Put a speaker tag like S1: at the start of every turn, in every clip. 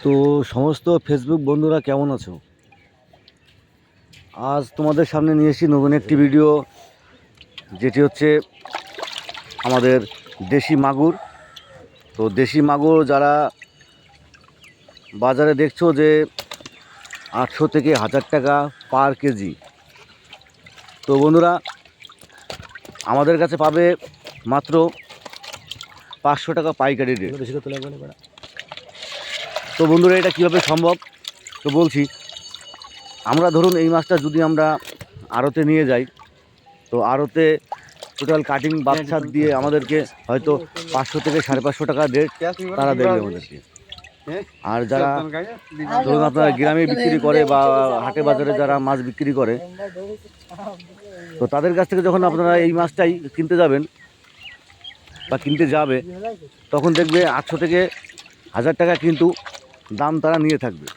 S1: তো সমস্ত ফেসবুক বন্ধুরা কেমন আছো? আজ তোমাদের সামনে নিয়ে এসেছি নতুন একটি ভিডিও, যেটি হচ্ছে আমাদের দেশি মাগুর। তো দেশি মাগুর যারা বাজারে দেখছো যে 800 থেকে 1000 টাকা পার কেজি, তো বন্ধুরা আমাদের কাছে পাবে মাত্র 500 টাকা পাইকারি রেট। তো বন্ধুরা এটা কীভাবে সম্ভব? তো বলছি, আমরা ধরুন এই মাছটা যদি আমরা আড়তে নিয়ে যাই, তো আড়তে টোটাল কাটিং বাচ্চার দিয়ে আমাদেরকে হয়তো 500 থেকে 550 টাকা রেট তারা দেবে আমাদেরকে। আর যারা ধরুন আপনারা গ্রামে বিক্রি করে বা হাটে বাজারে যারা মাছ বিক্রি করে, তো তাদের কাছ থেকে যখন আপনারা এই মাছটাই কিনতে যাবেন বা কিনতে যাবে, তখন দেখবে 800 থেকে 1000 টাকা কিন্তু দাম তারা নিয়ে থাকবে।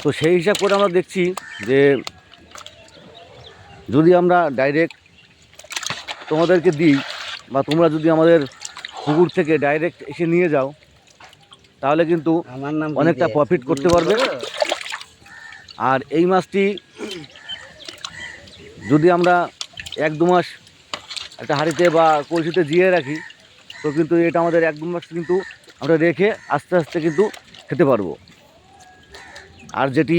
S1: তো সেই হিসাব করে আমরা দেখছি যে যদি আমরা ডাইরেক্ট তোমাদেরকে দিই বা তোমরা যদি আমাদের পুকুর থেকে ডাইরেক্ট এসে নিয়ে যাও, তাহলে কিন্তু অনেকটা প্রফিট করতে পারবে। আর এই মাছটি যদি আমরা 1-2 মাস একটা হাঁড়িতে বা কলসিতে জিয়ে রাখি, তো কিন্তু এটা আমাদের 1-2 মাস কিন্তু আমরা রেখে আস্তে আস্তে কিন্তু খেতে পারবো। আর যেটি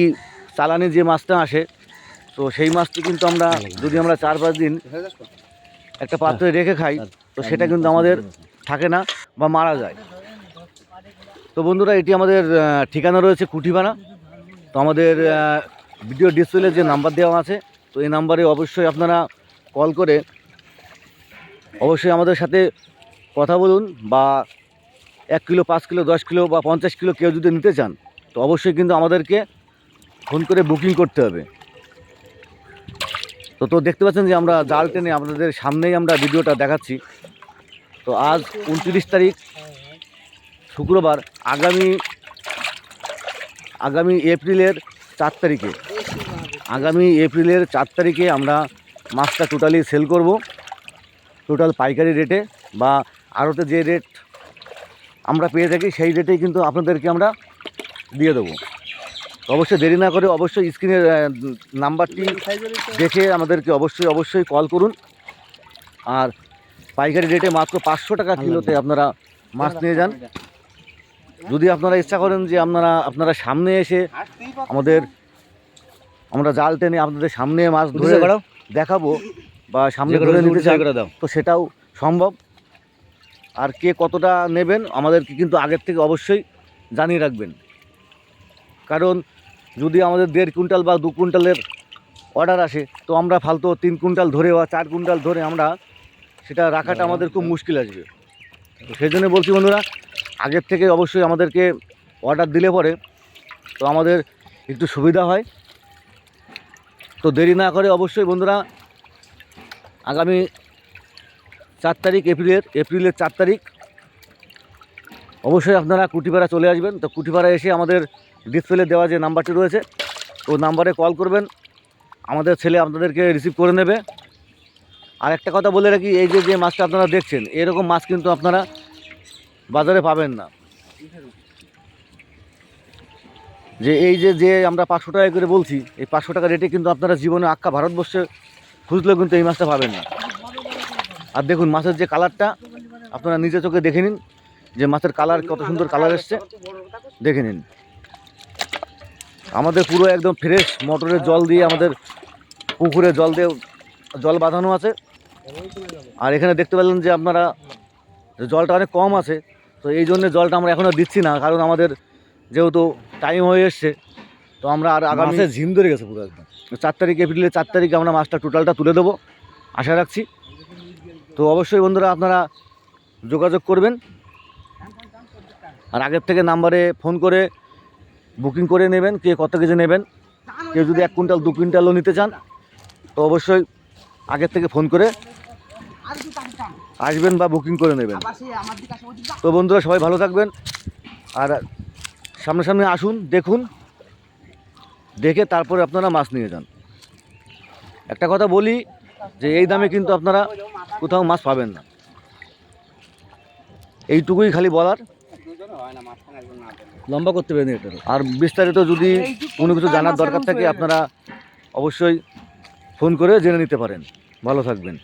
S1: চালানি যে মাছটা আসে, তো সেই মাছটি কিন্তু আমরা যদি আমরা 4-5 দিন একটা পাত্রে রেখে খাই, তো সেটা কিন্তু আমাদের থাকে না বা মারা যায়। তো বন্ধুরা এটি আমাদের ঠিকানা রয়েছে কুঠিপাড়া। তো আমাদের ভিডিও ডিসপ্লে যে নাম্বার দেওয়া আছে, তো এই নাম্বারে অবশ্যই আপনারা কল করে অবশ্যই আমাদের সাথে কথা বলুন। বা 1 কিলো, 5 কিলো, 10 কিলো বা 50 কিলো কেউ যদি নিতে চান, তো অবশ্যই কিন্তু আমাদেরকে ফোন করে বুকিং করতে হবে। তো দেখতে পাচ্ছেন যে আমরা জাল টেনে আপনাদের সামনেই আমরা ভিডিওটা দেখাচ্ছি। তো আজ 29 তারিখ শুক্রবার, আগামী এপ্রিলের 4 তারিখে আমরা মাছটা টোটালি সেল করব, টোটাল পাইকারি রেটে বা আড়তে যে রেট আমরা পেয়ে থাকি সেই রেটেই কিন্তু আপনাদেরকে আমরা দিয়ে দেবো। তো অবশ্যই দেরি না করে অবশ্যই স্ক্রিনের নাম্বারটি দেখে আমাদেরকে অবশ্যই কল করুন। আর পাইকারি রেটে মাত্র 500 টাকা কিলোতে আপনারা মাছ নিয়ে যান। যদি আপনারা ইচ্ছা করেন যে আপনারা সামনে এসে আমরা জাল টেনে আপনাদের সামনে মাছ ধরে দেখাবো বা সামনে ধরে নিতে চাই, তো সেটাও সম্ভব। আর কে কতটা নেবেন আমাদেরকে কিন্তু আগের থেকে অবশ্যই জানিয়ে রাখবেন। কারণ যদি আমাদের 1.5 কুইন্টাল বা 2 কুইন্টালের অর্ডার আসে, তো আমরা ফালতু 3 কুইন্টাল ধরে বা 4 কুইন্টাল ধরে আমরা সেটা রাখাটা আমাদের খুব মুশকিল আসবে। তো সেই জন্য বলছি বন্ধুরা, আগের থেকে অবশ্যই আমাদেরকে অর্ডার দিলে পরে তো আমাদের একটু সুবিধা হয়। তো দেরি না করে অবশ্যই বন্ধুরা আগামী 4 তারিখ এপ্রিলের 4 তারিখ অবশ্যই আপনারা কুঠিপাড়া চলে আসবেন। তো কুঠিপাড়া এসে আমাদের ডিসপ্লে দেওয়া যে নাম্বারটি রয়েছে, তো নাম্বারে কল করবেন, আমাদের ছেলে আপনাদেরকে রিসিভ করে নেবে। আর একটা কথা বলে রাখি, এই যে মাছটা আপনারা দেখছেন, এরকম মাছ কিন্তু আপনারা বাজারে পাবেন না। যে এই যে আমরা 500 টাকা করে বলছি, এই 500 টাকা রেটে কিন্তু আপনারা জীবনে আক্কা ভারতবর্ষে খুঁজলেও কিন্তু এই মাছটা পাবেন না। আর দেখুন মাছের যে কালারটা আপনারা নিজে চোখে দেখে নিন, যে মাছের কালার কত সুন্দর কালার এসছে, দেখে নিন। আমাদের পুরো একদম ফ্রেশ মোটরের জল দিয়ে, আমাদের পুকুরে জল বাঁধানো আছে। আর এখানে দেখতে পেলেন যে আপনারা জলটা অনেক কম আছে, তো এই জন্য জলটা আমরা এখনও দিচ্ছি না, কারণ আমাদের যেহেতু টাইম হয়ে এসছে। তো আমরা আর আগামী ঝিম ধরে গেছে পুরো একদম। 4 তারিখ এপ্রিলের 4 তারিখে আমরা মাছটা টোটালটা তুলে দেবো, আশা রাখছি। তো অবশ্যই বন্ধুরা আপনারা যোগাযোগ করবেন। আর আগের থেকে নাম্বারে ফোন করে বুকিং করে নেবেন, কে কত কেজি নেবেন। কেউ যদি 1 কুইন্টাল 2 কুইন্টালও নিতে চান, তো অবশ্যই আগের থেকে ফোন করে আসবেন বা বুকিং করে নেবেন। তো বন্ধুরা সবাই ভালো থাকবেন, আর সামনে আসুন, দেখুন, দেখে তারপরে আপনারা মাছ নিয়ে যান। একটা কথা বলি, যে এই দামে কিন্তু আপনারা কোথাও মাছ পাবেন না, এইটুকুই খালি বলার। লম্বা করতে পারেন এটা। আর বিস্তারিত যদি কোনো কিছু জানার দরকার থাকে আপনারা অবশ্যই ফোন করে জেনে নিতে পারেন। ভালো থাকবেন।